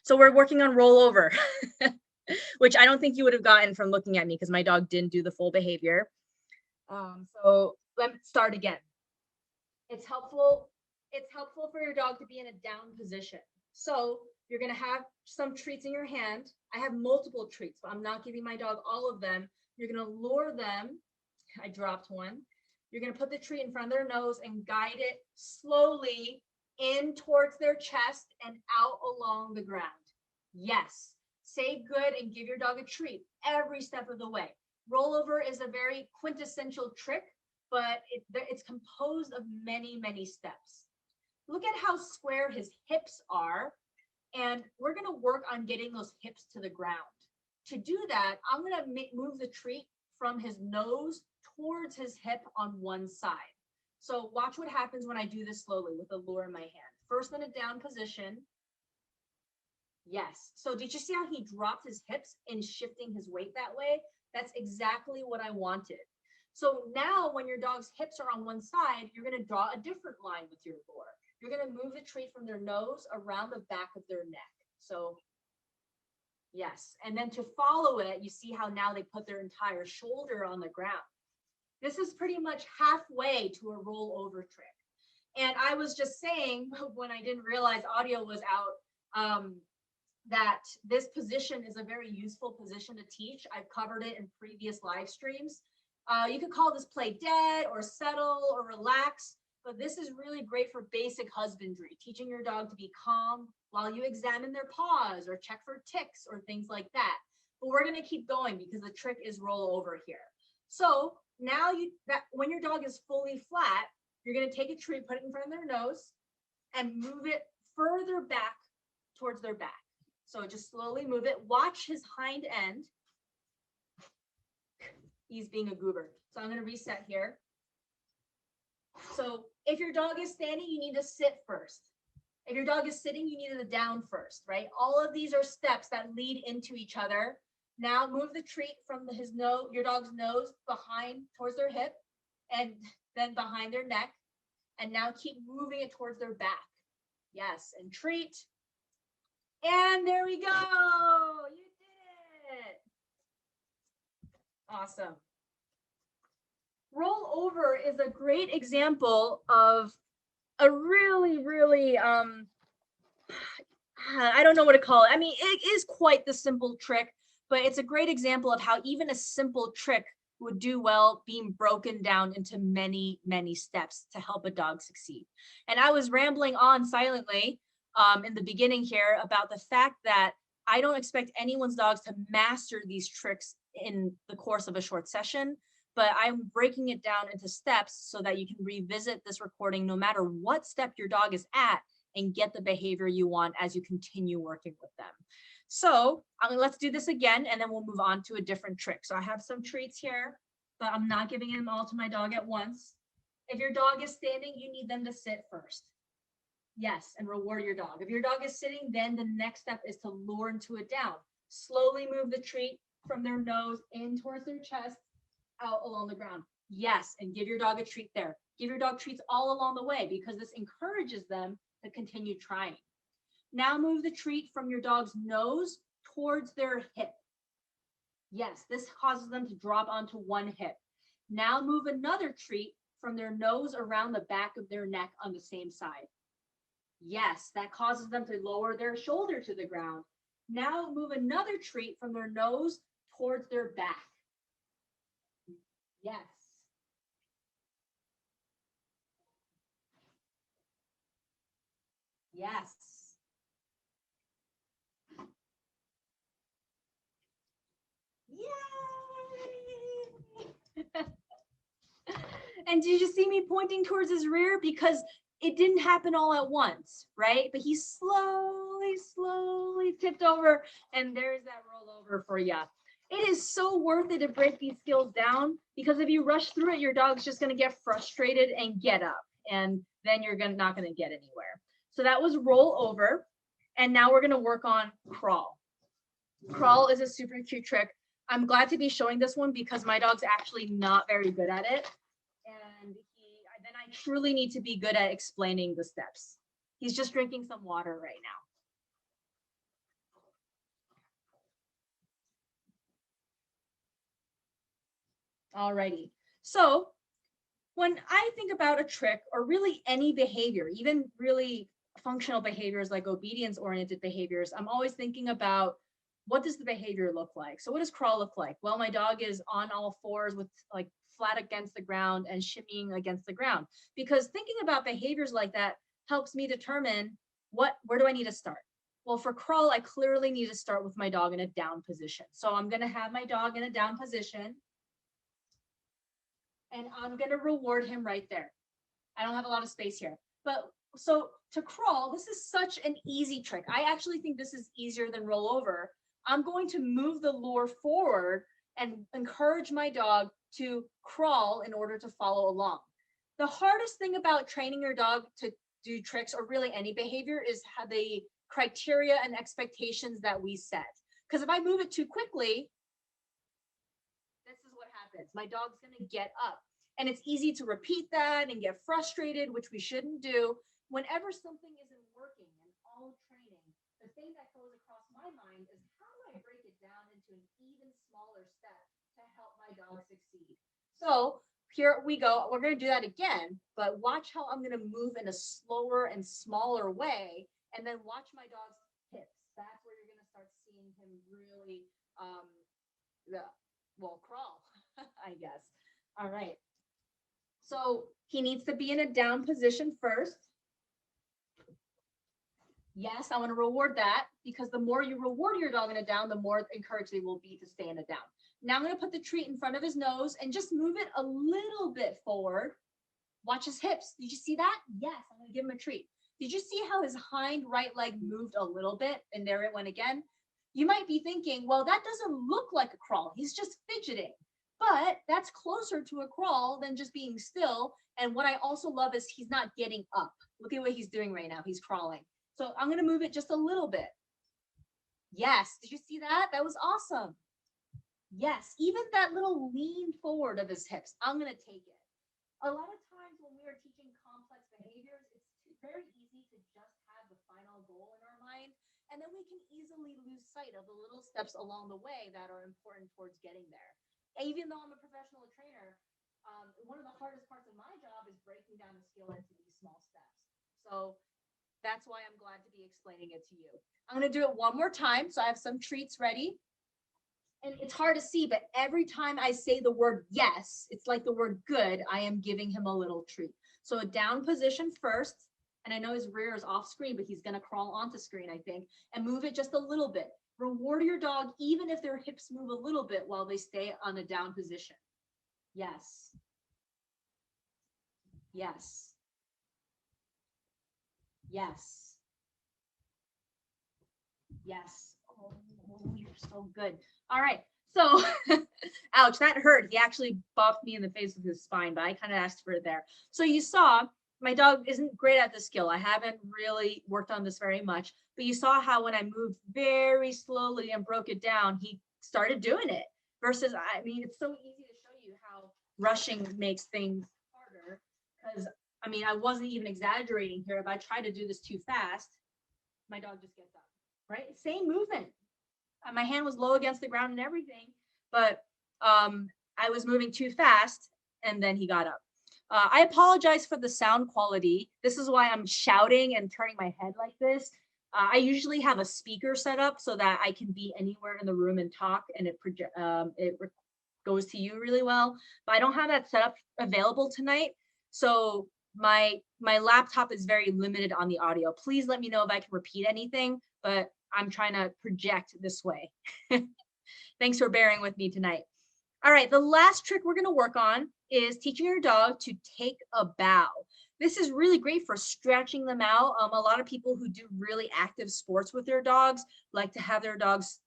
So we're working on rollover, which I don't think you would have gotten from looking at me because my dog didn't do the full behavior. So let's start again. It's helpful for your dog to be in a down position. So you're going to have some treats in your hand. I have multiple treats, but I'm not giving my dog all of them. You're going to lure them. I dropped one. You're going to put the treat in front of their nose and guide it slowly in towards their chest and out along the ground. Yes. Say good and give your dog a treat every step of the way. Rollover is a very quintessential trick, but it's composed of many, many steps. Look at how square his hips are, and we're going to work on getting those hips to the ground. To do that, I'm going to move the treat from his nose towards his hip on one side. So watch what happens when I do this slowly with the lure in my hand. First in a down position. Yes. So did you see how he dropped his hips in shifting his weight that way? That's exactly what I wanted. So now when your dog's hips are on one side, you're going to draw a different line with your lure. You're going to move the treat from their nose around the back of their neck. So yes. And then to follow it, you see how now they put their entire shoulder on the ground. This is pretty much halfway to a rollover trick. And I was just saying when I didn't realize audio was out, that this position is a very useful position to teach. I've covered it in previous live streams. You could call this play dead or settle or relax, but this is really great for basic husbandry, teaching your dog to be calm while you examine their paws or check for ticks or things like that. But we're going to keep going because the trick is roll over here. So now when your dog is fully flat, you're going to take a treat, put it in front of their nose, and move it further back towards their back. So just slowly move it. Watch his hind end. He's being a goober. So I'm going to reset here. So if your dog is standing, you need to sit first. If your dog is sitting, you need to down first, right? All of these are steps that lead into each other. Now move the treat from your dog's nose behind towards their hip and then behind their neck. And now keep moving it towards their back. Yes, and treat. And there we go. You did it. Awesome. Roll over is a great example of a really, really, I don't know what to call it. I mean, it is quite the simple trick, but it's a great example of how even a simple trick would do well being broken down into many, many steps to help a dog succeed. And I was rambling on silently in the beginning here about the fact that I don't expect anyone's dogs to master these tricks in the course of a short session, but I'm breaking it down into steps so that you can revisit this recording no matter what step your dog is at and get the behavior you want as you continue working with them. So let's do this again, and then we'll move on to a different trick. So I have some treats here, but I'm not giving them all to my dog at once. If your dog is standing, you need them to sit first. Yes, and reward your dog. If your dog is sitting, then the next step is to lure into it down. Slowly move the treat from their nose in towards their chest, out along the ground. Yes, and give your dog a treat there. Give your dog treats all along the way because this encourages them to continue trying. Now move the treat from your dog's nose towards their hip. Yes, this causes them to drop onto one hip. Now move another treat from their nose around the back of their neck on the same side. Yes, that causes them to lower their shoulder to the ground. Now move another treat from their nose towards their back. Yes. Yes. Yay! And did you see me pointing towards his rear? Because it didn't happen all at once, right? But he slowly tipped over, and there's that rollover for you. It is so worth it to break these skills down, because if you rush through it, your dog's just going to get frustrated and get up, and then you're not going to get anywhere. So that was roll over, and now we're going to work on crawl. Crawl is a super cute trick. I'm glad to be showing this one because my dog's actually not very good at it. And then I truly need to be good at explaining the steps. He's just drinking some water right now. Alrighty. So when I think about a trick or really any behavior, even really functional behaviors like obedience oriented behaviors, I'm always thinking about what does the behavior look like? So what does crawl look like? Well, my dog is on all fours with like flat against the ground and shimmying against the ground, because thinking about behaviors like that helps me determine where do I need to start? Well, for crawl, I clearly need to start with my dog in a down position. So I'm going to have my dog in a down position and I'm going to reward him right there. I don't have a lot of space here. But so to crawl, this is such an easy trick. I actually think this is easier than rollover. I'm going to move the lure forward and encourage my dog to crawl in order to follow along. The hardest thing about training your dog to do tricks or really any behavior is how the criteria and expectations that we set. Because if I move it too quickly, this is what happens. My dog's going to get up. And it's easy to repeat that and get frustrated, which we shouldn't do. Whenever something isn't working in all training, the thing that goes across my mind is how do I break it down into an even smaller step to help my dog succeed? So here we go. We're going to do that again, but watch how I'm going to move in a slower and smaller way, and then watch my dog's hips. That's where you're going to start seeing him really, crawl, I guess. All right. So he needs to be in a down position first. Yes, I want to reward that, because the more you reward your dog in a down, the more encouraged they will be to stay in a down. Now I'm going to put the treat in front of his nose and just move it a little bit forward. Watch his hips. Did you see that? Yes, I'm going to give him a treat. Did you see how his hind right leg moved a little bit? And there it went again. You might be thinking, well, that doesn't look like a crawl. He's just fidgeting. But that's closer to a crawl than just being still. And what I also love is he's not getting up. Look at what he's doing right now. He's crawling. So I'm going to move it just a little bit. Yes. Did you see that? That was awesome. Yes. Even that little lean forward of his hips, I'm going to take it. A lot of times when we are teaching complex behaviors, it's very easy to just have the final goal in our mind. And then we can easily lose sight of the little steps along the way that are important towards getting there. Even though I'm a professional trainer, one of the hardest parts of my job is breaking down the skill into these small steps. So that's why I'm glad to be explaining it to you. I'm going to do it one more time. So I have some treats ready. And it's hard to see, but every time I say the word yes, it's like the word good, I am giving him a little treat. So a down position first. And I know his rear is off screen, but he's going to crawl onto screen, I think, and move it just a little bit. Reward your dog, even if their hips move a little bit while they stay on a down position. Yes. Yes. Yes. Yes. Oh, you're so good. All right. So, ouch, that hurt. He actually bopped me in the face with his spine, but I kind of asked for it there. So you saw my dog isn't great at this skill. I haven't really worked on this very much, but you saw how when I moved very slowly and broke it down, he started doing it. Versus, I mean, it's so easy to show you how rushing makes things harder, because, I mean, I wasn't even exaggerating here. If I try to do this too fast, my dog just gets up, right? Same movement. My hand was low against the ground and everything, but I was moving too fast, and then he got up. I apologize for the sound quality. This is why I'm shouting and turning my head like this. I usually have a speaker set up so that I can be anywhere in the room and talk, and it goes to you really well. But I don't have that set up available tonight, so my laptop is very limited on the audio. Please let me know if I can repeat anything, but I'm trying to project this way. Thanks for bearing with me tonight. All right, the last trick we're going to work on is teaching your dog to take a bow. This is really great for stretching them out. A lot of people who do really active sports with their dogs like to have their dogs,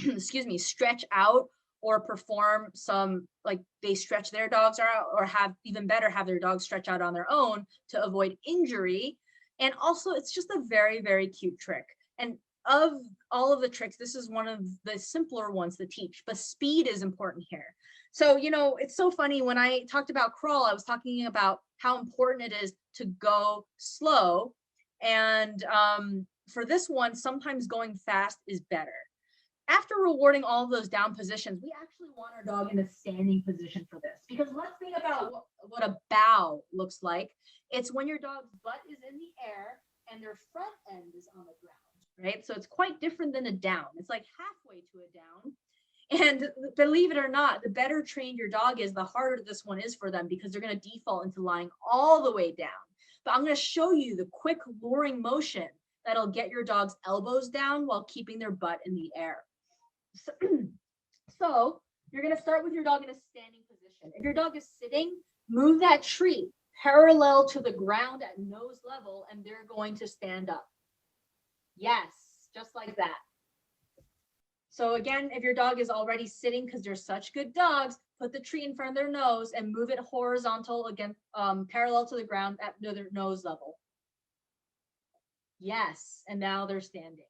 excuse me, stretch out or perform some, like they stretch their dogs out, or have even better, have their dogs stretch out on their own to avoid injury. And also it's just a very, very cute trick. And of all of the tricks, this is one of the simpler ones to teach, but speed is important here. So, you know, it's so funny, when I talked about crawl, I was talking about how important it is to go slow. And for this one, sometimes going fast is better. after rewarding all of those down positions, we actually want our dog in a standing position for this. Because let's think about what a bow looks like. It's when your dog's butt is in the air and their front end is on the ground, right? So it's quite different than a down. It's like halfway to a down. And believe it or not, the better trained your dog is, the harder this one is for them, because they're going to default into lying all the way down. But I'm going to show you the quick luring motion that'll get your dog's elbows down while keeping their butt in the air. So you're going to start with your dog in a standing position. If your dog is sitting, move that treat parallel to the ground at nose level, and they're going to stand up. Yes, just like that. So again, if your dog is already sitting, because they're such good dogs, put the treat in front of their nose and move it horizontal, again, parallel to the ground at their nose level. Yes, and now they're standing.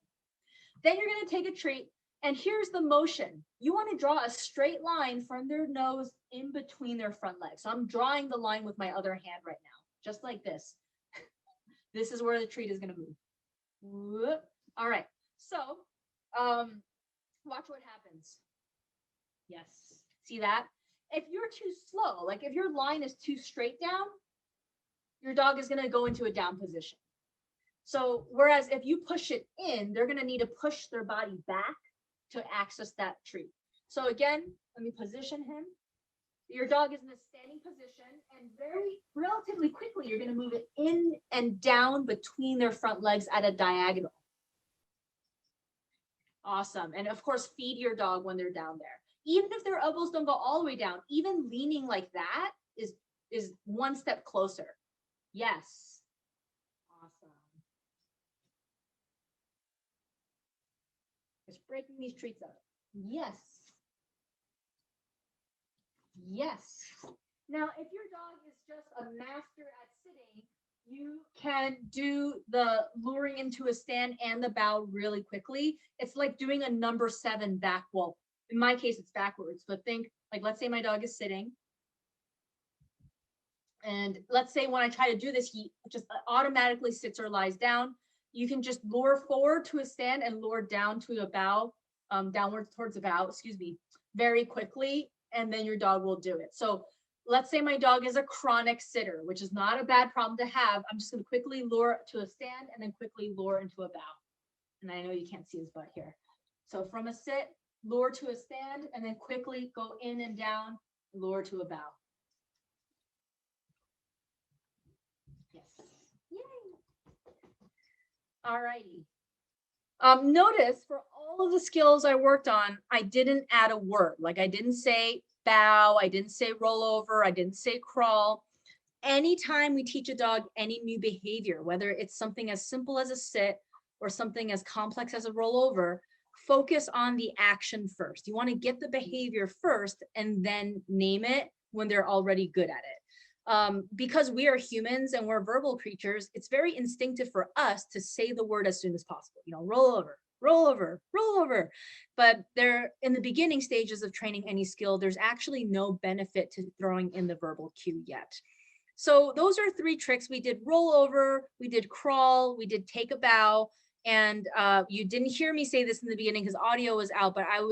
Then you're going to take a treat, and here's the motion. You want to draw a straight line from their nose in between their front legs. So I'm drawing the line with my other hand right now, just like this. This is where the treat is going to move. Whoop. All right, so watch what happens. Yes, see that? If you're too slow, like if your line is too straight down, your dog is going to go into a down position. So whereas if you push it in, they're going to need to push their body back to access that treat. So again, let me position him. Your dog is in a standing position, and relatively quickly, you're going to move it in and down between their front legs at a diagonal. Awesome. And of course, feed your dog when they're down there. Even if their elbows don't go all the way down, even leaning like that is one step closer. Yes. Awesome. Just breaking these treats up. Yes. Yes. Now, if your dog is just a master at sitting, you can do the luring into a stand and the bow really quickly. It's like doing a number 7 back. Well, in my case, it's backwards, but think like, let's say my dog is sitting. And let's say when I try to do this, he just automatically sits or lies down. You can just lure forward to a stand and lure down to a bow, downwards towards a bow, very quickly. And then your dog will do it. So let's say my dog is a chronic sitter, which is not a bad problem to have. I'm just going to quickly lure to a stand and then quickly lure into a bow. And I know you can't see his butt here. So from a sit, lure to a stand, and then quickly go in and down, lure to a bow. Yes. Yay. All righty. Notice for all of the skills I worked on, I didn't add a word. Like I didn't say bow, I didn't say rollover, I didn't say crawl. Anytime we teach a dog any new behavior, whether it's something as simple as a sit or something as complex as a rollover, focus on the action first. You want to get the behavior first and then name it when they're already good at it. Because we are humans and we're verbal creatures, it's very instinctive for us to say the word as soon as possible. You know, roll over, roll over, roll over. But they're in the beginning stages of training any skill, there's actually no benefit to throwing in the verbal cue yet. So those are 3 tricks. We did roll over, we did crawl, we did take a bow. And you didn't hear me say this in the beginning because audio was out, but I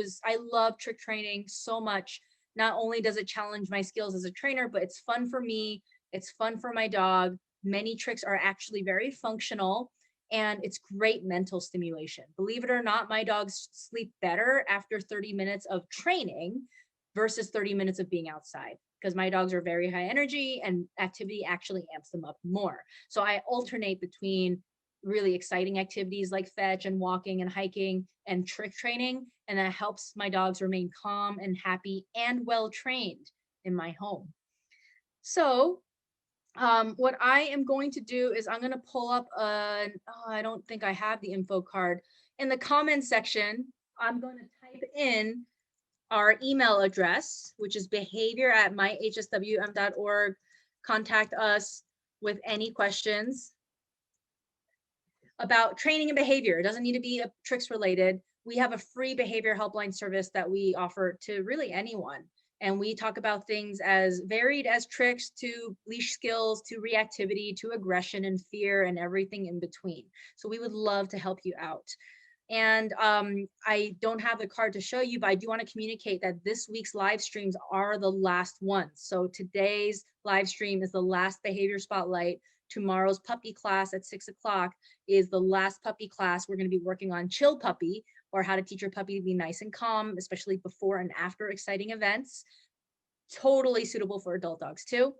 love trick training so much. Not only does it challenge my skills as a trainer, but it's fun for me. It's fun for my dog. Many tricks are actually very functional, and it's great mental stimulation. Believe it or not, my dogs sleep better after 30 minutes of training versus 30 minutes of being outside, because my dogs are very high energy and activity actually amps them up more. So I alternate between really exciting activities like fetch and walking and hiking and trick training, and that helps my dogs remain calm and happy and well trained in my home. So what I am going to do is I'm going to pull up I don't think I have the info card. In the comments section, I'm going to type in our email address, which is behavior@myhswm.org. Contact us with any questions about training and behavior. It doesn't need to be tricks related. We have a free behavior helpline service that we offer to really anyone. And we talk about things as varied as tricks to leash skills, to reactivity, to aggression and fear and everything in between. So we would love to help you out. And I don't have the card to show you, but I do want to communicate that this week's live streams are the last ones. So today's live stream is the last behavior spotlight. Tomorrow's puppy class at 6 o'clock is the last puppy class. We're going to be working on chill puppy, or how to teach your puppy to be nice and calm, especially before and after exciting events. Totally suitable for adult dogs too.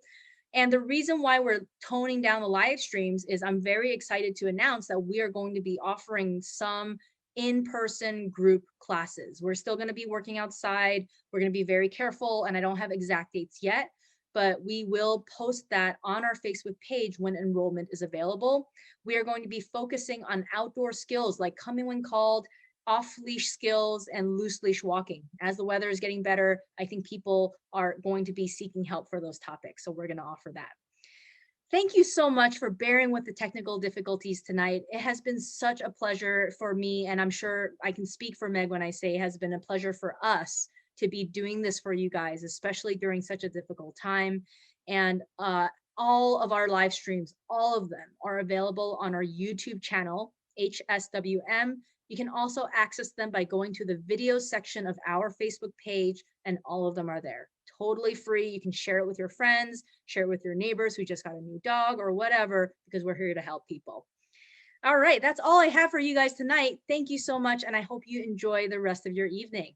And the reason why we're toning down the live streams is I'm very excited to announce that we are going to be offering some in-person group classes. We're still going to be working outside. We're going to be very careful, and I don't have exact dates yet, but we will post that on our Facebook page when enrollment is available. We are going to be focusing on outdoor skills like coming when called, off-leash skills, and loose leash walking. As the weather is getting better, I think people are going to be seeking help for those topics. So we're going to offer that. Thank you so much for bearing with the technical difficulties tonight. It has been such a pleasure for me, and I'm sure I can speak for Meg when I say it has been a pleasure for us to be doing this for you guys, especially during such a difficult time. And all of our live streams, all of them are available on our YouTube channel, HSWM. You can also access them by going to the video section of our Facebook page, and all of them are there. Totally free. You can share it with your friends, share it with your neighbors who just got a new dog or whatever, because we're here to help people. All right, that's all I have for you guys tonight. Thank you so much, and I hope you enjoy the rest of your evening.